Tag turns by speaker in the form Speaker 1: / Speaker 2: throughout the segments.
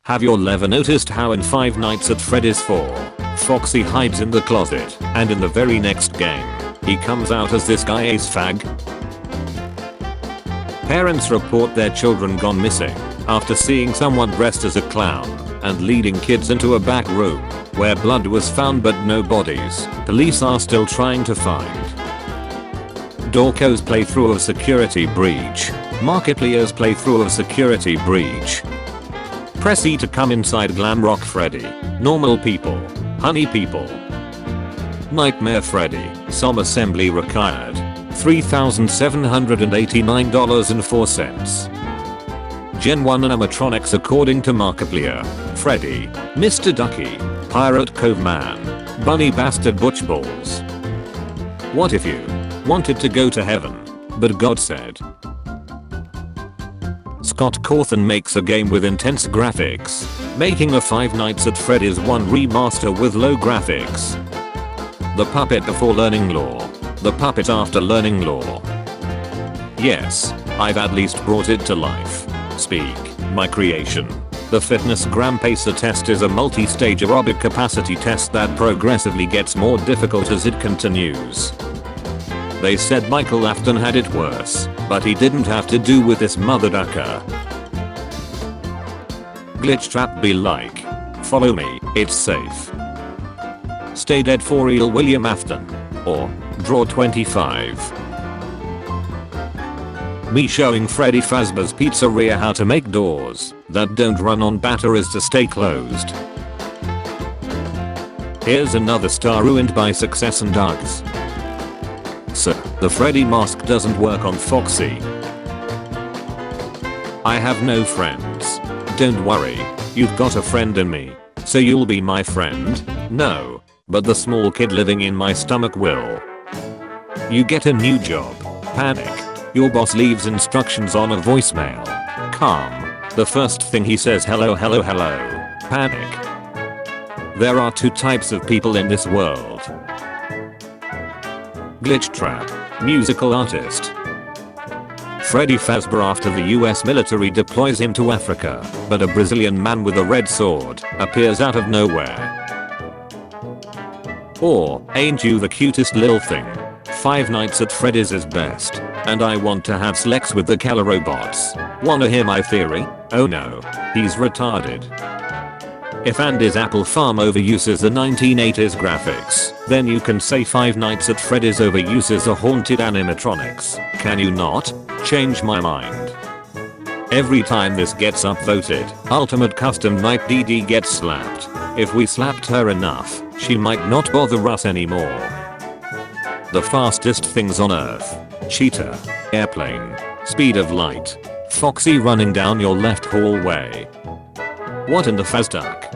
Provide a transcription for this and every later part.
Speaker 1: Have you ever noticed how in Five Nights at Freddy's 4, Foxy hides in the closet, and in the very next game, he comes out as this guy ace fag? Parents report their children gone missing after seeing someone dressed as a clown and leading kids into a back room where blood was found but no bodies. Police are still trying to find. Dorco's playthrough of Security Breach. Markiplier's playthrough of Security Breach. Press E to come inside Glamrock Freddy. Normal people. Honey people. Nightmare Freddy. Some assembly required. $3,789.04. Gen 1 animatronics according to Markiplier. Freddy. Mr. Ducky. Pirate Cove Man. Bunny Bastard Butch Balls. What if you wanted to go to heaven, but God said? Scott Cawthon makes a game with intense graphics, making a Five Nights at Freddy's 1 remaster with low graphics. The puppet before learning law. The puppet after learning law. Yes, I've at least brought it to life. Speak, my creation. The Fitness Gram Pacer test is a multi-stage aerobic capacity test that progressively gets more difficult as it continues. They said Michael Afton had it worse, but he didn't have to do with this mother ducker. Glitch trap be like. Follow me, it's safe. Stay dead for real William Afton. Or, draw 25. Me showing Freddy Fazbear's Pizzeria how to make doors that don't run on batteries to stay closed. Here's another star ruined by success and Doug's. So, the Freddy mask doesn't work on Foxy. I have no friends. Don't worry, you've got a friend in me. So you'll be my friend? No, but the small kid living in my stomach will. You get a new job. Panic. Your boss leaves instructions on a voicemail. Calm. The first thing he says hello hello hello. Panic. There are two types of people in this world. Glitch trap. Musical artist. Freddy Fazbear after the US military deploys him to Africa, but a Brazilian man with a red sword appears out of nowhere. Or, ain't you the cutest lil thing? Five Nights at Freddy's is best, and I want to have sex with the Keller robots. Wanna hear my theory? Oh no, he's retarded. If Andy's Apple Farm overuses the 1980s graphics, then you can say Five Nights at Freddy's overuses the haunted animatronics, can you not? Change my mind. Every time this gets upvoted, Ultimate Custom Night DD gets slapped. If we slapped her enough, she might not bother us anymore. The fastest things on Earth. Cheetah. Airplane. Speed of light. Foxy running down your left hallway. What in the Fazduck?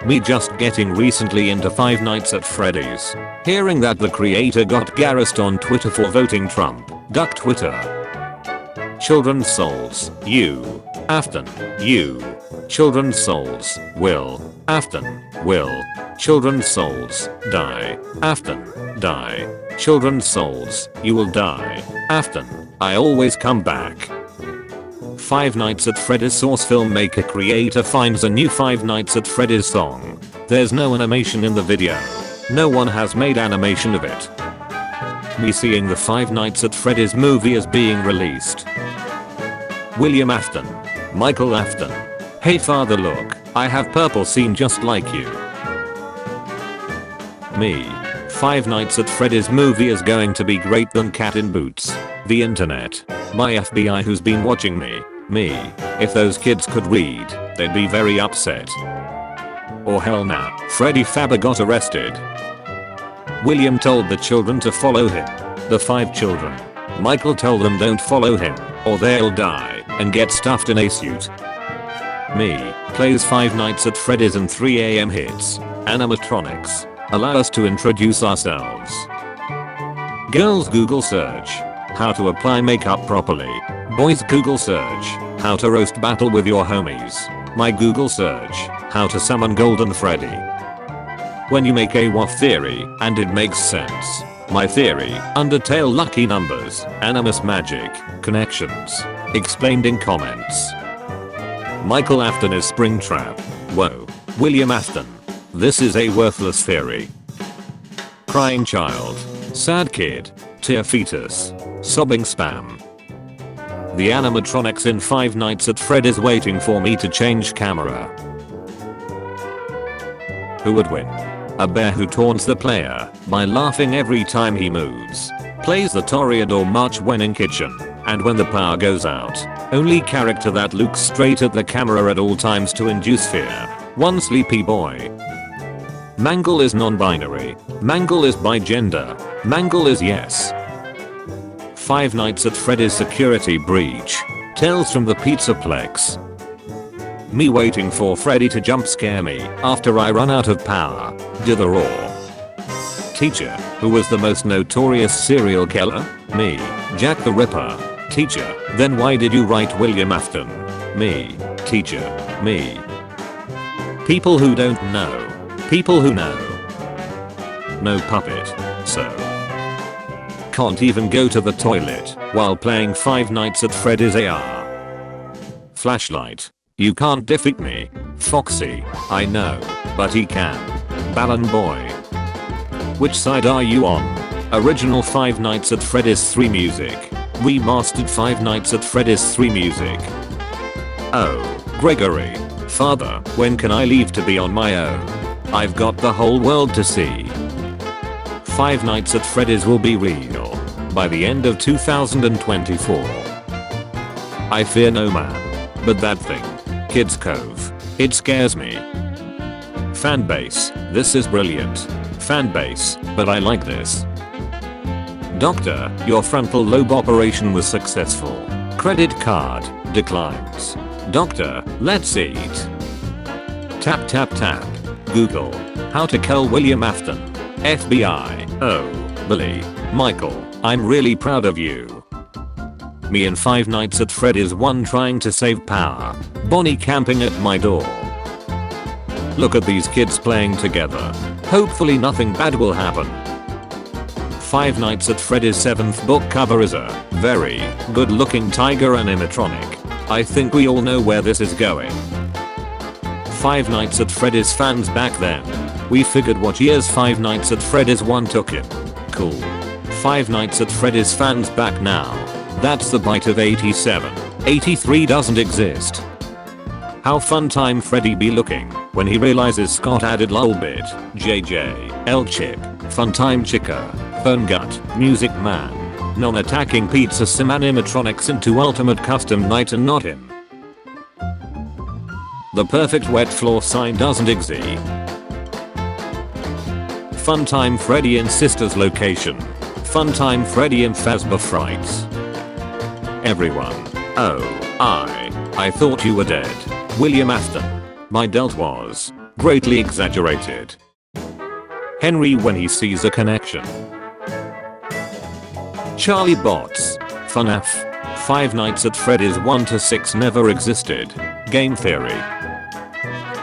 Speaker 1: Me just getting recently into Five Nights at Freddy's. Hearing that the creator got gassed on Twitter for voting Trump. Duck Twitter. Children's souls. You. Afton. You. Children's souls. Will. Afton. Will. Children's souls. Die. Afton. Die. Children's souls. You will die. Afton. I always come back. Five Nights at Freddy's source filmmaker creator finds a new Five Nights at Freddy's song. There's no animation in the video. No one has made animation of it. Me seeing the Five Nights at Freddy's movie is being released. William Afton. Michael Afton. Hey father look, I have purple scene just like you. Me. Five Nights at Freddy's movie is going to be great than Cat in Boots. The internet. My FBI who's been watching me. Me. If those kids could read, they'd be very upset. Or hell nah, Freddy Fazbear got arrested. William told the children to follow him. The 5 children. Michael told them don't follow him, or they'll die, and get stuffed in a suit. Me. Plays Five Nights at Freddy's and 3 AM hits. Animatronics. Allow us to introduce ourselves. Girls Google search. How to apply makeup properly. Boys Google search. How to roast battle with your homies. My Google search. How to summon Golden Freddy. When you make a what theory, and it makes sense. My theory, Undertale lucky numbers, Animus magic, connections. Explained in comments. Michael Afton is Springtrap. Whoa. William Afton. This is a worthless theory. Crying child. Sad kid. Tear fetus. Sobbing spam. The animatronics in Five Nights at Freddy's waiting for me to change camera. Who would win? A bear who taunts the player by laughing every time he moves, plays the Toreador march when in kitchen, and when the power goes out, only character that looks straight at the camera at all times to induce fear. One sleepy boy. Mangle is non-binary. Mangle is bi gender. Mangle is yes. Five Nights at Freddy's security breach. Tales from the Pizzaplex. Me waiting for Freddy to jump scare me after I run out of power. Do the roar. Teacher, who was the most notorious serial killer? Me. Jack the Ripper. Teacher, then why did you write William Afton? Me. Teacher. Me. People who don't know. People who know. No puppet. So. Can't even go to the toilet while playing Five Nights at Freddy's AR. Flashlight. You can't defeat me. Foxy. I know. But he can. Ballon Boy. Which side are you on? Original Five Nights at Freddy's 3 music. Remastered Five Nights at Freddy's 3 music. Oh, Gregory. Father, when can I leave to be on my own? I've got the whole world to see. Five Nights at Freddy's will be real by the end of 2024. I fear no man. But that thing. Kids Cove. It scares me. Fanbase. This is brilliant. Fanbase. But I like this. Doctor, your frontal lobe operation was successful. Credit card. Declines. Doctor, let's eat. Tap tap tap. Google. How to kill William Afton. FBI. Oh, Billy. Michael, I'm really proud of you. Me and Five Nights at Freddy's 1 trying to save power. Bonnie camping at my door. Look at these kids playing together. Hopefully nothing bad will happen. Five Nights at Freddy's 7th book cover is a very good looking tiger animatronic. I think we all know where this is going. Five Nights at Freddy's fans back then. We figured what years Five Nights at Freddy's 1 took him. Cool. Five Nights at Freddy's fans back now. That's the bite of 87. 83 doesn't exist. How fun time Freddy be looking when he realizes Scott added lolbit, JJ, L-Chip, Funtime Chica, Phone Gut, Music Man, non-attacking Pizza Sim animatronics into Ultimate Custom Night and not him. The perfect wet floor sign doesn't exist. Funtime Freddy in Sister's location. Funtime Freddy in Phasma Frights. Everyone. Oh, I thought you were dead. William Afton. My delt was greatly exaggerated. Henry when he sees a connection. Charlie Bots. Fnaf. Five Nights at Freddy's 1 to 6 never existed. Game theory.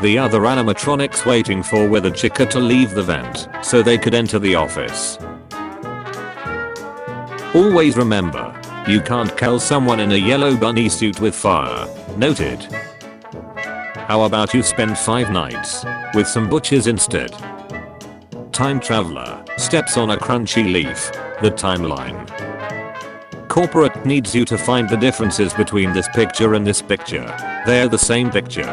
Speaker 1: The other animatronics waiting for Wither Chica to leave the vent so they could enter the office. Always remember, you can't kill someone in a yellow bunny suit with fire. Noted. How about you spend 5 nights with some butchers instead? Time traveler steps on a crunchy leaf. The timeline. Corporate needs you to find the differences between this picture and this picture. They're the same picture.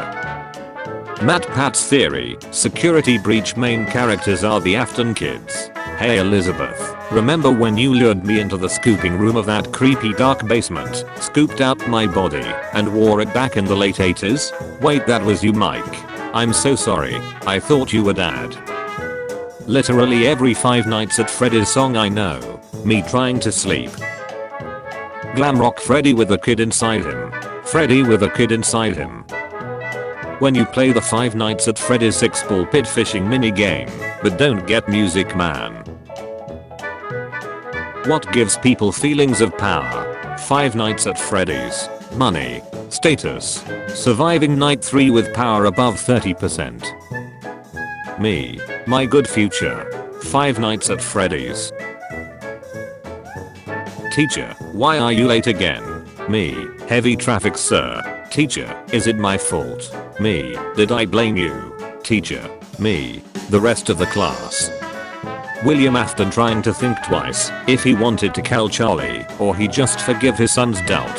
Speaker 1: Matt Pat's theory, security breach main characters are the Afton kids. Hey Elizabeth, remember when you lured me into the scooping room of that creepy dark basement, scooped out my body, and wore it back in the late 80s? Wait, that was you, Mike. I'm so sorry, I thought you were dad. Literally every Five Nights at Freddy's song I know. Me trying to sleep. Glam rock Freddy with a kid inside him. Freddy with a kid inside him. When you play the Five Nights at Freddy's 6-ball pit fishing minigame, but don't get Music Man. What gives people feelings of power? Five Nights at Freddy's. Money. Status. Surviving night 3 with power above 30%. Me. My good future. Five Nights at Freddy's. Teacher, why are you late again? Me. Heavy traffic sir. Teacher, is it my fault? Me, did I blame you? Teacher, me, the rest of the class. William Afton trying to think twice if he wanted to kill Charlie or he just forgive his son's doubt.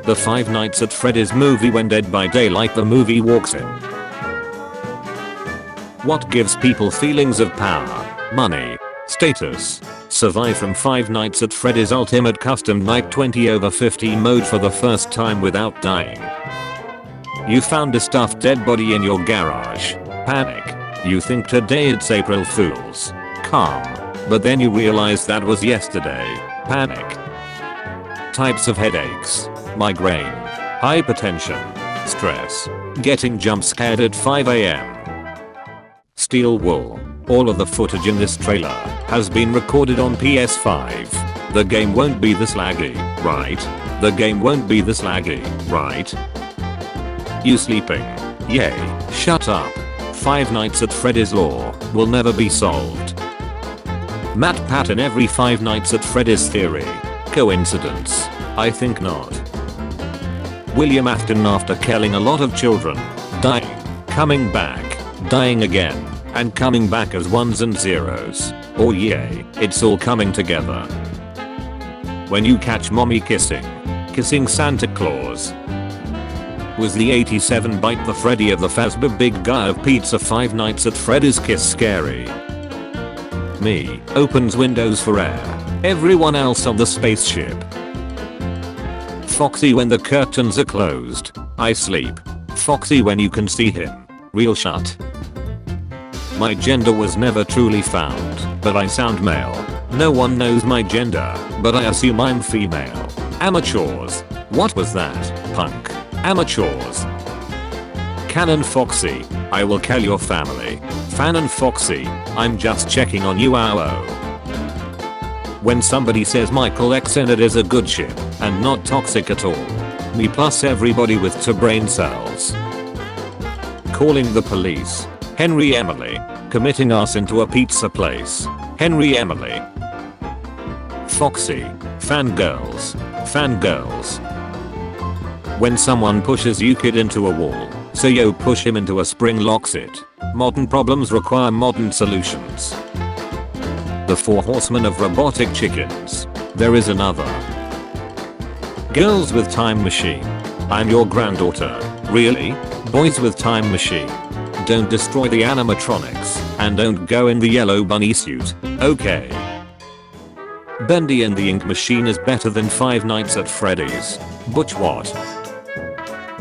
Speaker 1: The Five Nights at Freddy's movie when Dead by Daylight the movie walks in. What gives people feelings of power, money, status? Survive from Five Nights at Freddy's Ultimate Custom Night 20/50 mode for the first time without dying. You found a stuffed dead body in your garage. Panic. You think today it's April Fool's. Calm. But then you realize that was yesterday. Panic. Types of headaches. Migraine. Hypertension. Stress. Getting jump scared at 5 AM. Steel wool. All of the footage in this trailer has been recorded on PS5. The game won't be this laggy, right? The game won't be this laggy, right? You sleeping? Yay, shut up. Five Nights at Freddy's lore will never be solved. Matt Pat in every Five Nights at Freddy's theory. Coincidence? I think not. William Afton after killing a lot of children, dying, coming back, dying again, and coming back as ones and zeros. Oh yay, it's all coming together. When you catch mommy kissing Santa Claus. Was the 87 bite the Freddy of the Fazbear big guy of pizza Five Nights at Freddy's kiss scary? Me, opens windows for air. Everyone else on the spaceship. Foxy when the curtains are closed. I sleep. Foxy when you can see him. Real shut. My gender was never truly found, but I sound male. No one knows my gender, but I assume I'm female. Amateurs. What was that, punk? Amateurs. Canon Foxy, I will kill your family. Fanon Foxy, I'm just checking on you ow. When somebody says Michael X Enid is a good ship and not toxic at all. Me plus everybody with two brain cells. Calling the police. Henry Emily, committing arson to a pizza place. Henry Emily. Foxy, fangirls. When someone pushes you kid into a wall, so yo push him into a spring locks it. Modern problems require modern solutions. The Four Horsemen of Robotic Chickens. There is another. Girls with Time Machine. I'm your granddaughter. Really? Boys with Time Machine. Don't destroy the animatronics, and don't go in the yellow bunny suit, okay? Bendy and the Ink Machine is better than Five Nights at Freddy's. Butch what?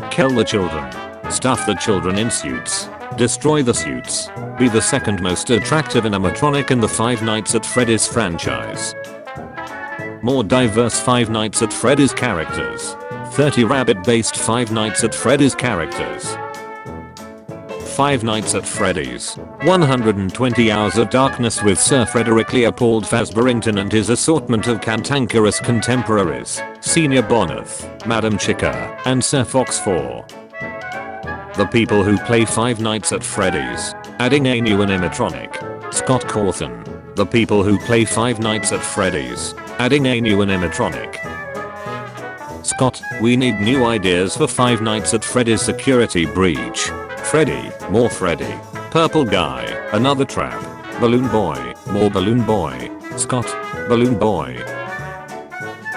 Speaker 1: Kill the children. Stuff the children in suits. Destroy the suits. Be the second most attractive animatronic in the Five Nights at Freddy's franchise. More diverse Five Nights at Freddy's characters. 30 rabbit-based Five Nights at Freddy's characters. Five Nights at Freddy's. 120 Hours of Darkness with Sir Frederick Leopold Fazberington and his assortment of cantankerous contemporaries, Senior Bonneth, Madam Chica, and Sir Fox 4. The people who play Five Nights at Freddy's, adding a new animatronic. Scott Cawthon. The people who play Five Nights at Freddy's, adding a new animatronic. Scott, we need new ideas for Five Nights at Freddy's security breach. Freddy, more Freddy. Purple guy, another trap. Balloon boy, more balloon boy. Scott, balloon boy.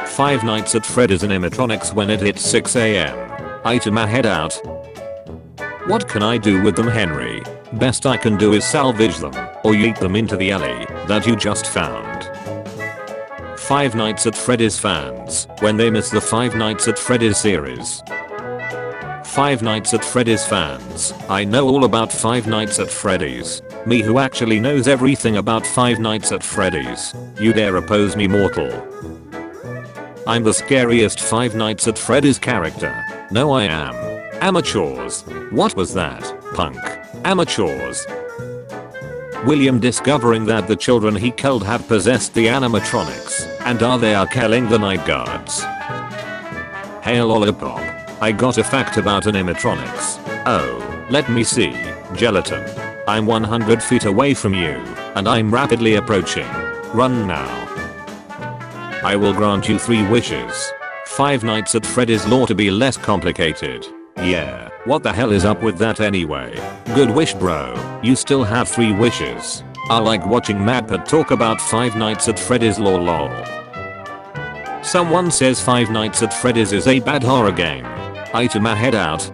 Speaker 1: Five Nights at Freddy's animatronics when it hits 6 AM. Item I head out. What can I do with them, Henry? Best I can do is salvage them, or yeet them into the alley that you just found. Five Nights at Freddy's fans, when they miss the Five Nights at Freddy's series. Five Nights at Freddy's fans, I know all about Five Nights at Freddy's. Me who actually knows everything about Five Nights at Freddy's. You dare oppose me, mortal? I'm the scariest Five Nights at Freddy's character. No I am. Amateurs. What was that, punk? Amateurs. William discovering that the children he killed have possessed the animatronics, and they are killing the night guards. Hey lollipop. I got a fact about animatronics. Oh, let me see. Gelatin. I'm 100 feet away from you, and I'm rapidly approaching. Run now. I will grant you 3 wishes. Five Nights at Freddy's lore to be less complicated. Yeah, what the hell is up with that anyway? Good wish bro, you still have 3 wishes. I like watching MadPat talk about Five Nights at Freddy's lore lol. Someone says Five Nights at Freddy's is a bad horror game. I to my head out.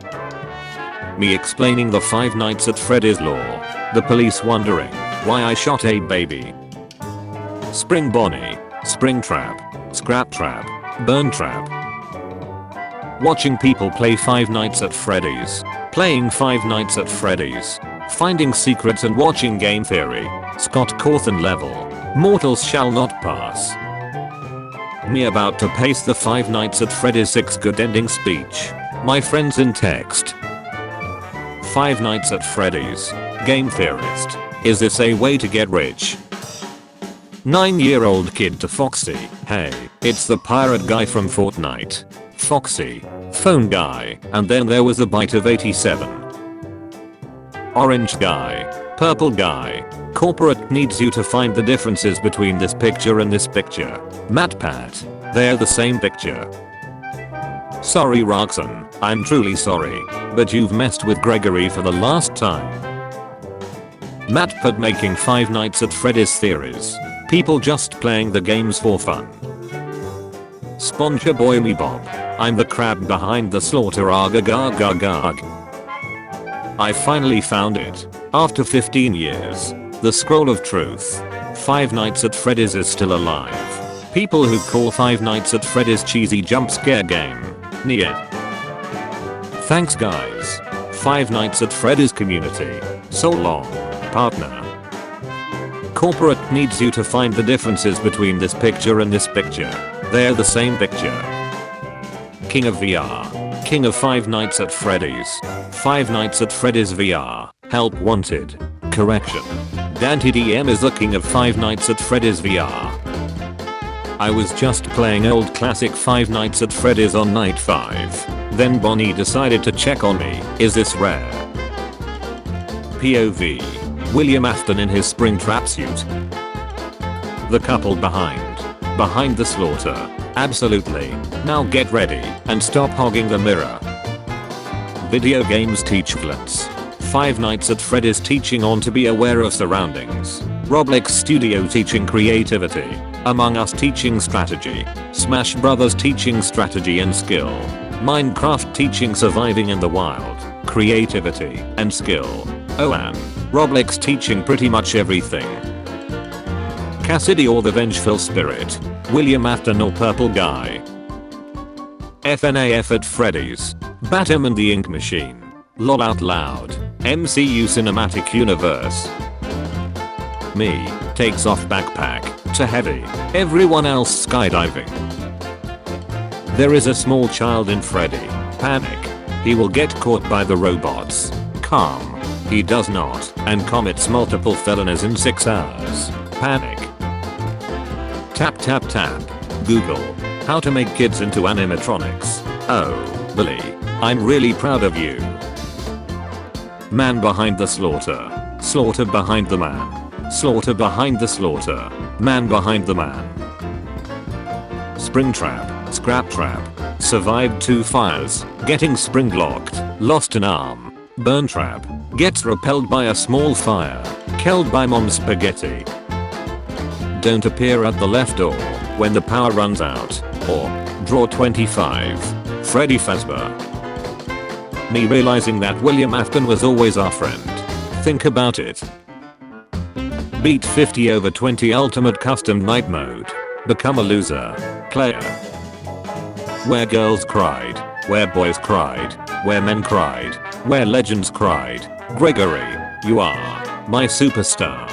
Speaker 1: Me explaining the Five Nights at Freddy's lore. The police wondering why I shot a baby. Spring Bonnie, Spring Trap, Scrap Trap, Burn Trap. Watching people play Five Nights at Freddy's. Playing Five Nights at Freddy's. Finding secrets and watching game theory. Scott Cawthon level. Mortals shall not pass. Me about to paste the Five Nights at Freddy's 6 good ending speech. My friends in text. Five Nights at Freddy's. Game theorist. Is this a way to get rich? 9-year-old kid to Foxy. Hey, it's the pirate guy from Fortnite. Foxy. Phone guy. And then there was a bite of 87. Orange guy. Purple guy. Corporate needs you to find the differences between this picture and this picture. MatPat. They're the same picture. Sorry Roxanne, I'm truly sorry. But you've messed with Gregory for the last time. MatPat making Five Nights at Freddy's theories. People just playing the games for fun. Sponge Boy Me Bob. I'm the crab behind the slaughter agagagagag. I finally found it. After 15 years. The Scroll of Truth. Five Nights at Freddy's is still alive. People who call Five Nights at Freddy's cheesy jump scare game. Nia. Thanks guys. Five Nights at Freddy's community. So long, partner. Corporate needs you to find the differences between this picture and this picture. They're the same picture. King of VR. King of Five Nights at Freddy's. Five Nights at Freddy's VR. Help wanted. Correction. Dante DM is the king of Five Nights at Freddy's VR. I was just playing old classic Five Nights at Freddy's on night 5. Then Bonnie decided to check on me. Is this rare? POV. William Afton in his spring trap suit. The couple behind the slaughter. Absolutely. Now get ready and stop hogging the mirror. Video games teach glance. Five Nights at Freddy's teaching on to be aware of surroundings. Roblox Studio teaching creativity. Among Us teaching strategy. Smash Brothers teaching strategy and skill. Minecraft teaching surviving in the wild. Creativity and skill. Oh and Roblox teaching pretty much everything. Cassidy or the Vengeful Spirit. William Afton or Purple Guy. FNAF at Freddy's. Batum and the Ink Machine. LOL out loud. MCU Cinematic Universe. Me. Takes off backpack. To heavy. Everyone else skydiving. There is a small child in Freddy. Panic. He will get caught by the robots. Calm. He does not, and commits multiple felonies in 6 hours. Panic. Tap tap tap. Google. How to make kids into animatronics. Oh, Billy. I'm really proud of you. Man behind the slaughter. Slaughter behind the man. Slaughter behind the slaughter. Man behind the man. Spring trap. Scrap trap. Survived 2 fires. Getting spring locked. Lost an arm. Burn trap. Gets repelled by a small fire. Killed by mom's spaghetti. Don't appear at the left door when the power runs out. Or draw 25. Freddy Fazbear. Me realizing that William Afton was always our friend. Think about it. Beat 50 over 20 ultimate custom night mode. Become a loser. Player. Where girls cried. Where boys cried. Where men cried. Where legends cried. Gregory, you are my superstar.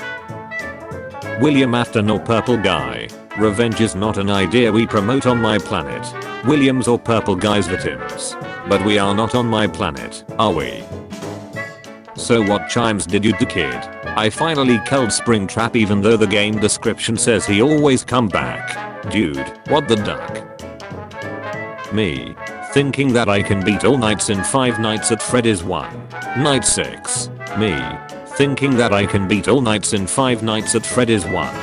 Speaker 1: William Afton or Purple Guy. Revenge is not an idea we promote on my planet. Williams or Purple Guy's victims. But we are not on my planet, are we? So what chimes did you do, kid? I finally killed Springtrap even though the game description says he always come back. Dude, what the duck? Me. Thinking that I can beat all nights in Five Nights at Freddy's 1. Night 6. Me. Thinking that I can beat all nights in Five Nights at Freddy's 1.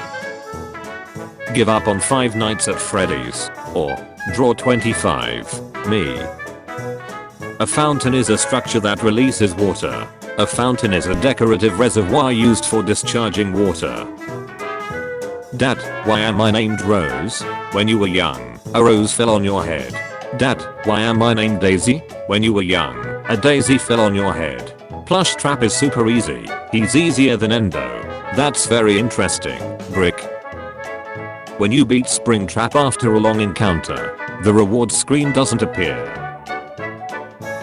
Speaker 1: Give up on Five Nights at Freddy's. Or, draw 25. Me. A fountain is a structure that releases water. A fountain is a decorative reservoir used for discharging water. Dad, why am I named Rose? When you were young, a rose fell on your head. Dad, why am I named Daisy? When you were young, a daisy fell on your head. Plush Trap is super easy. He's easier than Endo. That's very interesting. Brick. When you beat Springtrap after a long encounter, the reward screen doesn't appear.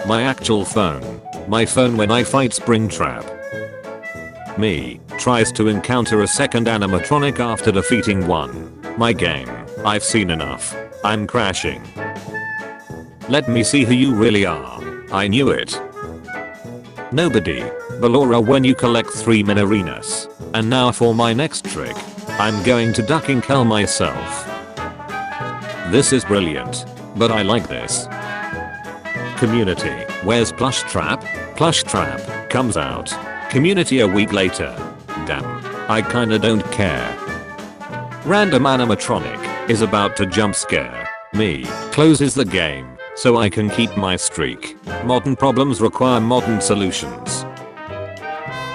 Speaker 1: My actual phone. My phone when I fight Springtrap. Me. Tries to encounter a second animatronic after defeating one. My game. I've seen enough. I'm crashing. Let me see who you really are. I knew it. Nobody. Ballora when you collect 3 Minarinas. And now for my next trick. I'm going to duck and kill myself. This is brilliant. But I like this. Community. Where's Plush Trap? Plush Trap comes out. Community a week later. Damn. I kinda don't care. Random animatronic is about to jump scare me. Closes the game so I can keep my streak. Modern problems require modern solutions.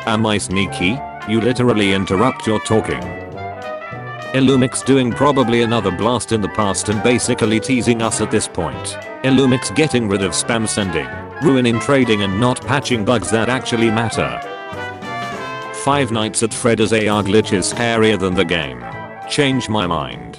Speaker 1: Am I sneaky? You literally interrupt your talking. Illumix doing probably another blast in the past and basically teasing us at this point. Illumix getting rid of spam sending, ruining trading and not patching bugs that actually matter. Five Nights at Freddy's AR glitch is scarier than the game. Change my mind.